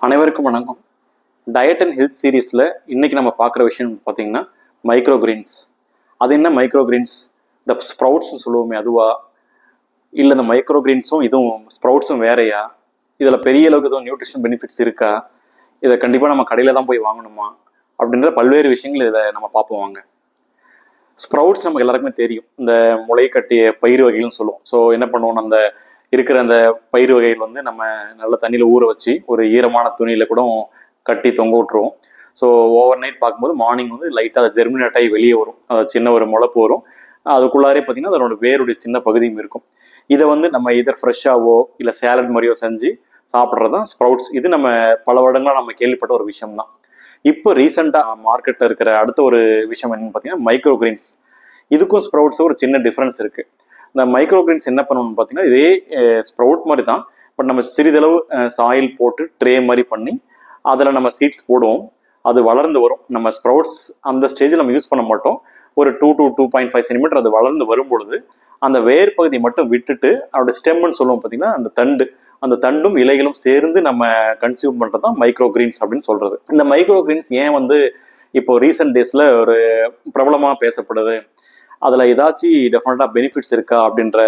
அனைவருக்கும் வணக்கம். Diet and health சீரீஸில் இன்றைக்கி நம்ம பார்க்குற விஷயம் பார்த்தீங்கன்னா மைக்ரோகிரீன்ஸ். அது என்ன மைக்ரோகிரீன்ஸ்? இந்த ஸ்ப்ரவுட்ஸ்னு சொல்லுவோமே அதுவா, இல்லை இந்த மைக்ரோகிரீன்ஸும் இதுவும் ஸ்ப்ரவுட்ஸும் வேறையா, இதில் பெரிய அளவுக்கு எதுவும் நியூட்ரிஷன் பெனிஃபிட்ஸ் இருக்கா, இதை கண்டிப்பாக நம்ம கடையில் தான் போய் வாங்கணுமா அப்படின்ற பல்வேறு விஷயங்கள் இதை நம்ம பார்ப்போம் வாங்க. ஸ்ப்ரவுட்ஸ் நமக்கு எல்லாருக்குமே தெரியும், இந்த முளை கட்டிய பயிர் வகைகள்னு சொல்லுவோம். ஸோ என்ன பண்ணுவோம், அந்த இருக்கிற அந்த பயிர் வகைகள் வந்து நம்ம நல்ல தண்ணியில் ஊற வச்சு ஒரு ஈரமான துணியில் கூட கட்டி தொங்க விட்டுருவோம். ஸோ ஓவர் நைட் பார்க்கும்போது மார்னிங் வந்து லைட்டாக அதை ஜெர்மினேட் ஆகி வெளியே வரும். அது சின்ன ஒரு முளைப்பு வரும். அதுக்குள்ளாரே பார்த்தீங்கன்னா அதனோட வேருடைய சின்ன பகுதியும் இருக்கும். இதை வந்து நம்ம இதர் ஃப்ரெஷ்ஷாவோ இல்லை சேலட் மாதிரியோ செஞ்சு சாப்பிட்றது தான் ஸ்ப்ரவுட்ஸ். இது நம்ம பல வருடங்களாக நம்ம கேள்விப்பட்ட ஒரு விஷயம் தான். இப்போ ரீசெண்டாக மார்க்கெட்டில் இருக்கிற அடுத்த ஒரு விஷயம் என்னன்னு பார்த்தீங்கன்னா மைக்ரோகிரீன்ஸ். இதுக்கும் ஸ்ப்ரவுட்ஸும் ஒரு சின்ன டிஃப்ரென்ஸ் இருக்குது. இந்த மைக்ரோகிரீன்ஸ் என்ன பண்ணணும்னு பார்த்தீங்கன்னா இதே ஸ்ப்ரவுட் மாதிரி தான். பட் நம்ம சிறிதளவு சாயில் போட்டு ட்ரே மாதிரி பண்ணி அதில் நம்ம சீட்ஸ் போடுவோம். அது வளர்ந்து வரும். நம்ம ஸ்ப்ரவுட்ஸ் அந்த ஸ்டேஜில் நம்ம யூஸ் பண்ண மாட்டோம். ஒரு 2 to 2.5 சென்டிமீட்டர் அது வளர்ந்து வரும் பொழுது அந்த வேர் பகுதி மட்டும் விட்டுட்டு அதோட ஸ்டெம்னு சொல்லுவோம் பார்த்தீங்கன்னா, அந்த தண்டும் இலைகளும் சேர்ந்து நம்ம கன்சியூம் பண்ணுறது தான் மைக்ரோகிரீன்ஸ் அப்படின்னு சொல்றது. இந்த மைக்ரோகிரீன்ஸ் ஏன் வந்து இப்போ ரீசெண்ட் டேஸில் ஒரு பிரபலமாக பேசப்படுது, அதில் ஏதாச்சும் டெஃபினட்டாக பெனிஃபிட்ஸ் இருக்கா அப்படின்ற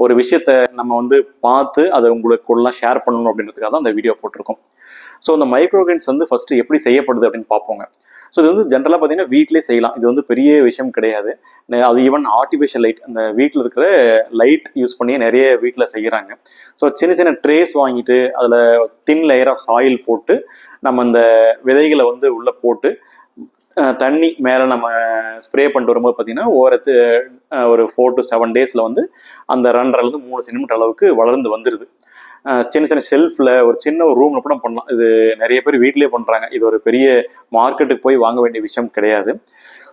ஒரு விஷயத்த நம்ம வந்து பார்த்து அதை உங்களுக்குள்ள ஷேர் பண்ணணும் அப்படின்றதுக்காக தான் அந்த வீடியோ போட்டிருக்கோம். ஸோ இந்த மைக்ரோகிரீன்ஸ் வந்து ஃபர்ஸ்ட் எப்படி செய்யப்படுது அப்படின்னு பார்ப்போங்க. ஸோ இது வந்து ஜென்ரலாக பார்த்தீங்கன்னா வீட்டிலே செய்யலாம். இது வந்து பெரிய விஷயம் கிடையாது. அது ஈவன் ஆர்டிஃபிஷியல் லைட், அந்த வீட்டில் இருக்கிற லைட் யூஸ் பண்ணி நிறைய வீட்டில் செய்கிறாங்க. ஸோ சின்ன சின்ன ட்ரேஸ் வாங்கிட்டு அதில் தின் லேயர் ஆஃப் சாயில் போட்டு நம்ம அந்த விதைகளை வந்து உள்ளே போட்டு தண்ணி மேலே நம்ம ஸ்ப்ரே பண்ணிட்டு வரும்போது பார்த்தீங்கன்னா ஒரு 4 to 7 டேஸில் வந்து அந்த 2.5 to 3 சென்டிமீட்டர் அளவுக்கு வளர்ந்து வந்துடுது. சின்ன சின்ன ஷெல்ஃபில் ஒரு சின்ன ஒரு ரூமில் கூட பண்ணலாம். இது நிறைய பேர் வீட்டிலே பண்ணுறாங்க. இது ஒரு பெரிய மார்க்கெட்டுக்கு போய் வாங்க வேண்டிய விஷயம் கிடையாது.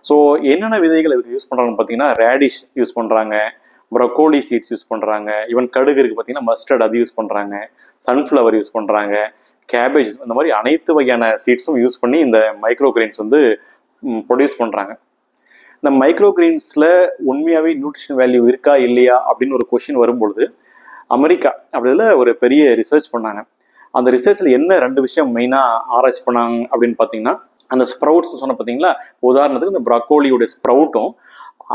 ஸோ என்னென்ன விதைகள் இதுக்கு யூஸ் பண்ணுறாங்கன்னு பார்த்தீங்கன்னா, ரேடிஷ் யூஸ் பண்ணுறாங்க, ப்ரொக்கோலி சீட்ஸ் யூஸ் பண்ணுறாங்க, ஈவன் கடுகு இருக்குது பார்த்தீங்கன்னா மஸ்டர்ட், அது யூஸ் பண்ணுறாங்க, சன்ஃப்ளவர் யூஸ் பண்ணுறாங்க, கேபேஜ், இந்த மாதிரி அனைத்து வகையான சீட்ஸும் யூஸ் பண்ணி இந்த மைக்ரோகிரீன்ஸ் வந்து ப்ரொடியூஸ் பண்ணுறாங்க. இந்த மைக்ரோகிரீன்ஸில் உண்மையாகவே நியூட்ரிஷன் வேல்யூ இருக்கா இல்லையா அப்படின்னு ஒரு கொஷின் வரும்பொழுது அமெரிக்கா அப்படில ஒரு பெரிய ரிசர்ச் பண்ணாங்க. அந்த ரிசர்ச்சில் என்ன 2 விஷயம் மெயினாக ஆராய்ச்சி பண்ணாங்க அப்படின்னு பார்த்தீங்கன்னா, அந்த ஸ்ப்ரவுட்ஸ் சொன்ன பார்த்தீங்களா, உதாரணத்துக்கு இந்த ப்ராக்கோலியோட ஸ்ப்ரவுட்டும்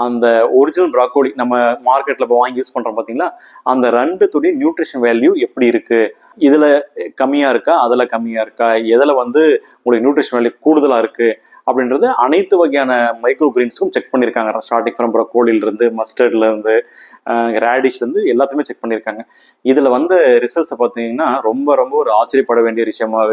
அந்த ஒரிஜினல் ப்ராக்கோலி நம்ம மார்க்கெட்டில் இப்போ வாங்கி யூஸ் பண்ணுறோம் பார்த்தீங்களா, அந்த 2த்துடைய நியூட்ரிஷன் வேல்யூ எப்படி இருக்குது, இதில் கம்மியாக இருக்கா, அதில் கம்மியாக இருக்கா, எதில் வந்து உங்களுக்கு நியூட்ரிஷன் வேல்யூ கூடுதலாக இருக்குது அப்படின்றது அனைத்து வகையான மைக்ரோகிரீன்ஸும் செக் பண்ணியிருக்காங்க. ஸ்டார்டிங் ஃப்ரம் ப்ரொக்கோலியிலிருந்து, மஸ்டர்ட்லேருந்து, ரேடிஷ்லேருந்து எல்லாத்தையுமே செக் பண்ணியிருக்காங்க. இதில் வந்து ரிசல்ட்ஸை பார்த்தீங்கன்னா ரொம்ப ரொம்ப ஒரு ஆச்சரியப்பட வேண்டிய விஷயமாக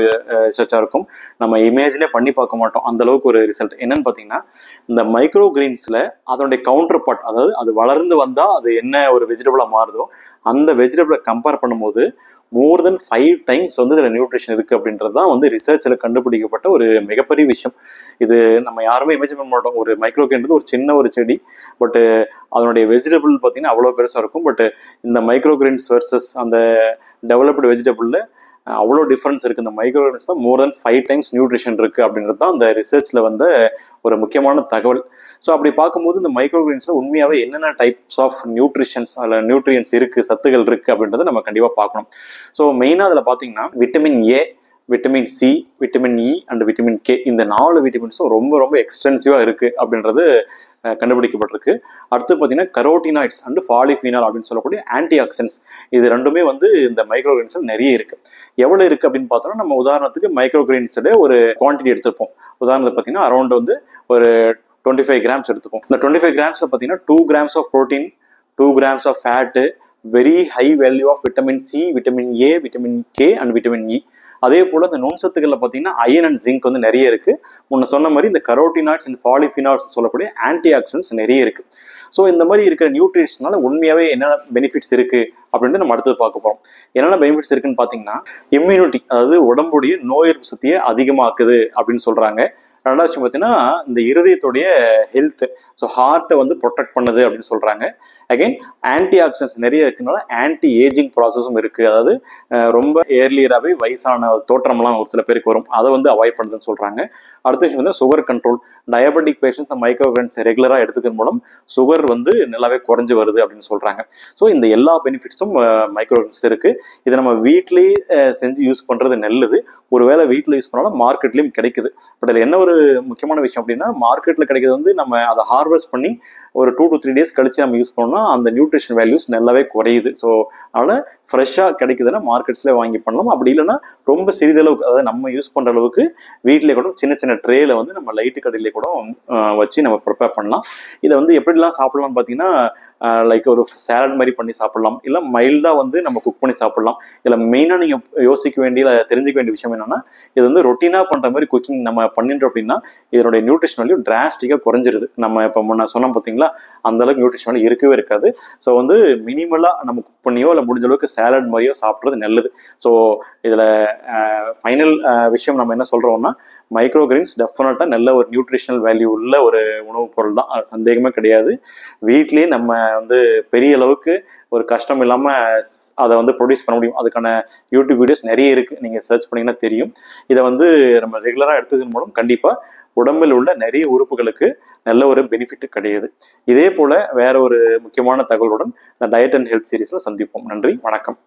ரிசர்ச்சாக இருக்கும். நம்ம இமேஜினே பண்ணி பார்க்க மாட்டோம் அந்த அளவுக்கு ஒரு ரிசல்ட். என்னன்னு பார்த்தீங்கன்னா, இந்த மைக்ரோகிரீன்ஸில் அதனுடைய கவுண்டர் பார்ட், அதாவது அது வளர்ந்து வந்தால் அது என்ன ஒரு வெஜிடபிளாக மாறுதோ அந்த வெஜிடபிளை கம்பேர் பண்ணும்போது மோர் தென் 5 times வந்து இதில் நியூட்ரிஷன் இருக்குது அப்படின்றது தான் வந்து ரிசர்ச்சில் கண்டுபிடிக்கப்பட்ட ஒரு மிகப்பெரிய விஷயம். இது நம்ம யாருமே இமேஜின் பண்ண மாட்டோம். ஒரு மைக்ரோகிரீன்றது ஒரு சின்ன ஒரு செடி, பட்டு அதனுடைய வெஜிடபிள் பார்த்தீங்கன்னா அவ்வளோ பெருசாக இருக்கும். பட் இந்த மைக்ரோகிரீன்ஸ் வர்சஸ் அந்த டெவலப்டு வெஜிடபிளில் அவ்வளோ டிஃப்ரென்ஸ் இருக்குது. இந்த மைக்ரோகிரீன்ஸ் தான் மோர் தென் 5 times நியூட்ரிஷன் இருக்குது அப்படின்றது தான் அந்த ரிசர்ச்சில் வந்து ஒரு முக்கியமான தகவல். ஸோ அப்படி பார்க்கும்போது இந்த மைக்ரோகிரீன்ஸில் உண்மையாகவே என்னென்ன டைப்ஸ் ஆஃப் நியூட்ரிஷன்ஸ், அதில் நியூட்ரியன்ஸ் இருக்குது, சத்துகள் இருக்குது அப்படின்றத நம்ம கண்டிப்பாக பார்க்கணும். ஸோ மெயினாக அதில் பார்த்தீங்கன்னா vitamin A, vitamin C, vitamin E and vitamin K, இந்த 4 விட்டமின்ஸும் ரொம்ப ரொம்ப எக்ஸ்டென்சிவாக இருக்குது அப்படின்றது கண்டுபிடிக்கப்பட்டிருக்கு. அடுத்து பார்த்தீங்கன்னா கரோட்டினாய்ட்ஸ் அண்ட் பாலிஃபீனால் அப்படின்னு சொல்லக்கூடிய ஆன்டி ஆக்சிடென்ட்ஸ், இது 2மே வந்து இந்த மைக்ரோகிரீன்ஸில் நிறைய இருக்குது. எவ்வளோ இருக்குது அப்படின்னு பார்த்தோம்னா, நம்ம உதாரணத்துக்கு மைக்ரோகிரீன்ஸோட ஒரு குவான்டிட்டி எடுத்துப்போம். உதாரணத்துக்கு பார்த்தீங்கன்னா அரௌண்ட் வந்து ஒரு 25 கிராம்ஸ் எடுத்துப்போம். இந்த 25 கிராம்ஸில் பார்த்தீங்கன்னா 2 grams of protein, 2 grams of fat, very high value of vitamin C, vitamin A, vitamin K and vitamin E. அதே போல் இந்த நுண்சத்துக்களில் பார்த்தீங்கன்னா அயன் அண்ட் ஜிங்க் வந்து நிறைய இருக்குது. முன்ன சொன்ன மாதிரி இந்த கரோட்டினாய்ட்ஸ் அண்ட் பாலிஃபினால்ஸ் சொல்லக்கூடிய ஆன்டி ஆக்சிடென்ட்ஸ் நிறைய இருக்குது. ஸோ இந்த மாதிரி இருக்கிற நியூட்ரிஷனால உண்மையாகவே என்னென்ன பெனிஃபிட்ஸ் இருக்குது அப்படின்ட்டு நம்ம அடுத்தது பார்க்க போகிறோம். என்னென்ன பெனிஃபிட்ஸ் இருக்குன்னு பார்த்தீங்கன்னா, இம்யூனிட்டி, அதாவது உடம்புடைய நோய் எதிர்ப்பு சக்தியை அதிகமாக்குது அப்படின்னு சொல்கிறாங்க. ரெண்டாவது விஷயம் பார்த்தீங்கன்னா இந்த இருதயத்துடைய ஹெல்த். ஸோ ஹார்ட்டை வந்து ப்ரொடெக்ட் பண்ணுது அப்படின்னு சொல்றாங்க. அகைன் ஆன்டி ஆக்சிடென்ட்ஸ் நிறைய இருக்குனால ஆன்டி ஏஜிங் ப்ராசஸும் இருக்கு. அதாவது ரொம்ப ஏர்லியராகவே வயசான தோற்றம்லாம் ஒரு சில பேருக்கு வரும், அதை வந்து அவாய்ட் பண்ணுதுன்னு சொல்றாங்க. அடுத்த விஷயம் வந்து சுகர் கண்ட்ரோல். டயபெட்டிக் பேஷண்ட்ஸ் மைக்ரோகிரெயின்ஸ் ரெகுலராக எடுத்துக்கிற மூலம் சுகர் வந்து நல்லாவே குறைஞ்சு வருது அப்படின்னு சொல்றாங்க. ஸோ இந்த எல்லா பெனிஃபிட்ஸும் மைக்ரோகிரெயின்ஸ் இருக்கு. இதை நம்ம வீட்லேயே செஞ்சு யூஸ் பண்றது நல்லது. ஒருவேளை வீட்டில் யூஸ் பண்ணாலும் மார்க்கெட்லயும் கிடைக்குது. பட் அதில் என்ன ஒரு முக்கியமான விஷயம் அப்படின்னா, மார்க்கெட்ல கிடைக்கிறது வந்து நம்ம அதை ஹார்வெஸ்ட் பண்ணி ஒரு 2 to 3 days கழிச்சு நம்ம யூஸ் பண்ணோம்னா அந்த நியூட்ரிஷன் வேல்யூஸ் நல்லாவே குறையுது. ஸோ அதனால ஃப்ரெஷ்ஷாக கிடைக்குதுன்னா மார்க்கெட்ஸ்ல வாங்கி பண்ணலாம். அப்படி இல்லைன்னா ரொம்ப சிறிதளவுக்கு, அதாவது நம்ம யூஸ் பண்ற அளவுக்கு வீட்டிலே கூட சின்ன சின்ன ட்ரேல வந்து நம்ம லைட்டு கடையிலே கூட வச்சு நம்ம ப்ரிப்பேர் பண்ணலாம். இதை வந்து எப்படிலாம் சாப்பிடலாம்னு பார்த்தீங்கன்னா, லைக் ஒரு சேலட் மாதிரி பண்ணி சாப்பிடலாம், இல்லை மைல்டா வந்து நம்ம குக் பண்ணி சாப்பிடலாம். இதில் மெயினாக நீங்க யோசிக்க வேண்டிய தெரிஞ்சுக்க வேண்டிய விஷயம் என்னன்னா, இது வந்து ரொட்டீனா பண்ற மாதிரி குக்கிங் நம்ம பண்ணிட்டோம் அப்படின்னா இதனுடைய நியூட்ரிஷன் வேல்யூ டிராஸ்டிக்கா குறைஞ்சிருது. நம்ம இப்போ முன்ன சொன்னோம் பார்த்தீங்களா, அந்த அளவுக்கு நியூட்ரிஷன் வேல்யூ இருக்கவே இருக்காது. ஸோ வந்து மினிமலா நம்ம குக் பண்ணியோ இல்லை முடிஞ்ச அளவுக்கு சேலட் மாதிரியோ சாப்பிட்றது நல்லது. ஸோ இதுல ஃபைனல் விஷயம் நம்ம என்ன சொல்றோம்னா, மைக்ரோகிரெயின்ஸ் டெஃபினட்டா நல்ல ஒரு நியூட்ரிஷனல் வேல்யூ உள்ள ஒரு உணவுப் பொருள் தான், அது சந்தேகமே கிடையாது. வீட்லயே நம்ம வந்து பெரிய அளவுக்கு ஒரு கஷ்டம் இல்லாம அதை வந்து ப்ரொடியூஸ் பண்ண முடியும். அதுக்கான யூடியூப் வீடியோஸ் நிறைய இருக்கு, நீங்க சர்ச் பண்ணீங்கன்னா தெரியும். இதை வந்து நம்ம ரெகுலரா எடுத்துக்கிறது மூலம் கண்டிப்பா உடம்பில் உள்ள நிறைய உறுப்புகளுக்கு நல்ல ஒரு பெனிஃபிட் கிடையாது. இதே போல வேற ஒரு முக்கியமான தகவலுடன் இந்த டயட் அண்ட் ஹெல்த் சீரீஸ்ல சந்திப்போம். நன்றி, வணக்கம்.